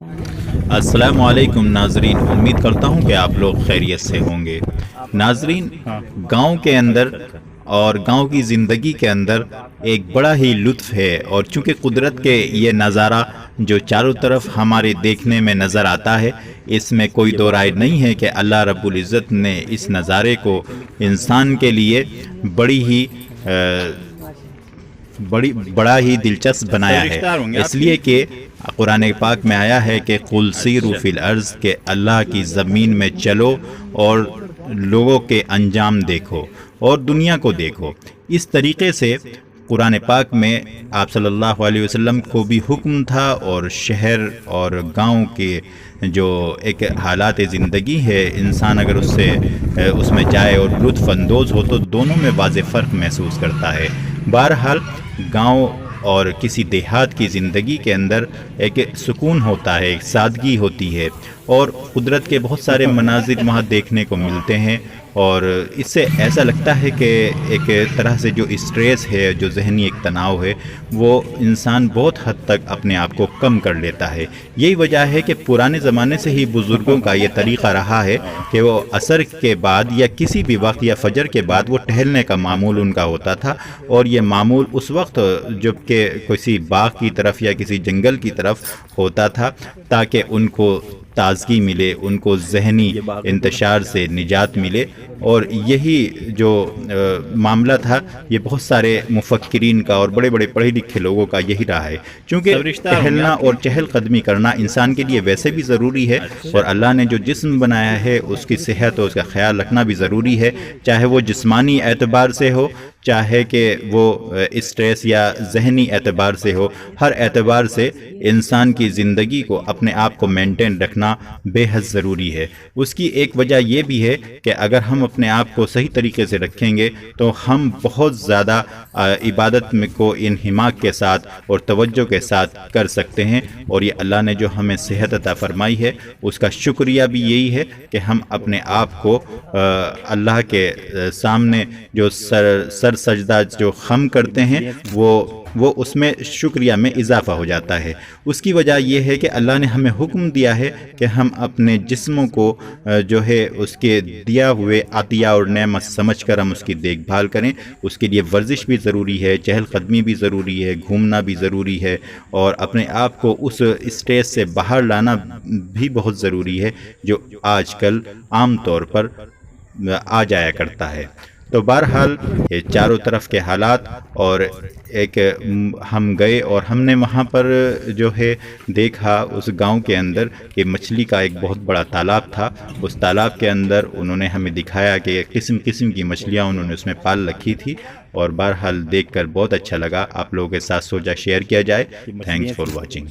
अस्सलामु अलैकुम नाजरीन, उम्मीद करता हूँ कि आप लोग खैरियत से होंगे। नाजरीन, गांव के अंदर और गांव की ज़िंदगी के अंदर एक बड़ा ही लुत्फ़ है, और चूँकि कुदरत के ये नज़ारा जो चारों तरफ हमारे देखने में नज़र आता है, इसमें कोई दो राय नहीं है कि अल्लाह रब्बुल इज़्ज़त ने इस नज़ारे को इंसान के लिए बड़ा ही दिलचस्प बनाया है। इसलिए कि कुरान पाक में आया है कि कुल सीरू फिल अर्ज़, के अल्लाह की ज़मीन में चलो और लोगों के अंजाम देखो और दुनिया को देखो। इस तरीके से कुरान पाक में आप सल्लल्लाहु अलैहि वसल्लम को भी हुक्म था, और शहर और गांव के जो एक हालात ज़िंदगी है, इंसान अगर उसमें जाए और लुत्फ़ अंदोज़ हो तो दोनों में वाज़ेह फ़र्क महसूस करता है। बहरहाल गांव और किसी देहात की ज़िंदगी के अंदर एक सुकून होता है, एक सादगी होती है, और कुदरत के बहुत सारे मनाजिर वहाँ देखने को मिलते हैं, और इससे ऐसा लगता है कि एक तरह से जो स्ट्रेस है, जो ज़हनी एक तनाव है, वो इंसान बहुत हद तक अपने आप को कम कर लेता है। यही वजह है कि पुराने ज़माने से ही बुज़ुर्गों का ये तरीक़ा रहा है कि वो असर के बाद या किसी भी वक्त या फजर के बाद वो टहलने का मामूल उनका होता था, और ये मामूल उस वक्त जबकि किसी बाग की तरफ या किसी जंगल की तरफ होता था, ताकि उनको ताज़गी मिले, उनको ज़हनी इंतशार से निजात मिले। और यही जो मामला था, ये बहुत सारे मुफक्किरीन का और बड़े बड़े पढ़े लिखे लोगों का यही रहा है। क्योंकि टहलना और चहल कदमी करना इंसान के लिए वैसे भी ज़रूरी है, और अल्लाह ने जो जिस्म बनाया है उसकी सेहत और उसका ख्याल रखना भी ज़रूरी है, चाहे वो जिस्मानी एतबार से हो, चाहे कि वो स्ट्रेस या ज़हनी एतबार से हो। हर एतबार से इंसान की ज़िंदगी को, अपने आप को मेंटेन रखना बेहद ज़रूरी है। उसकी एक वजह यह भी है कि अगर हम अपने आप को सही तरीके से रखेंगे तो हम बहुत ज़्यादा इबादत में को इन्हिमाक के साथ और तवज्जो के साथ कर सकते हैं। और ये अल्लाह ने जो हमें सेहत अता फरमाई है, उसका शुक्रिया भी यही है कि हम अपने आप को अल्लाह के सामने जो सर सजदा जो खम करते हैं, वो उसमें शुक्रिया में इजाफ़ा हो जाता है। उसकी वजह यह है कि अल्लाह ने हमें हुक्म दिया है कि हम अपने जिस्मों को जो है उसके दिया हुए अतिया और नेमत समझ कर हम उसकी देखभाल करें। उसके लिए वर्जिश भी ज़रूरी है, चहल कदमी भी ज़रूरी है, घूमना भी ज़रूरी है, और अपने आप को उस स्ट्रेस से बाहर लाना भी बहुत ज़रूरी है, जो आजकल आम तौर पर आ जाया करता है। तो बहरहाल ये चारों तरफ के हालात, और एक हम गए और हमने वहाँ पर जो है देखा उस गांव के अंदर कि मछली का एक बहुत बड़ा तालाब था। उस तालाब के अंदर उन्होंने हमें दिखाया कि किस्म किस्म की मछलियाँ उन्होंने उसमें पाल रखी थी, और बहरहाल देखकर बहुत अच्छा लगा। आप लोगों के साथ सोचा शेयर किया जाए। Thanks for watching.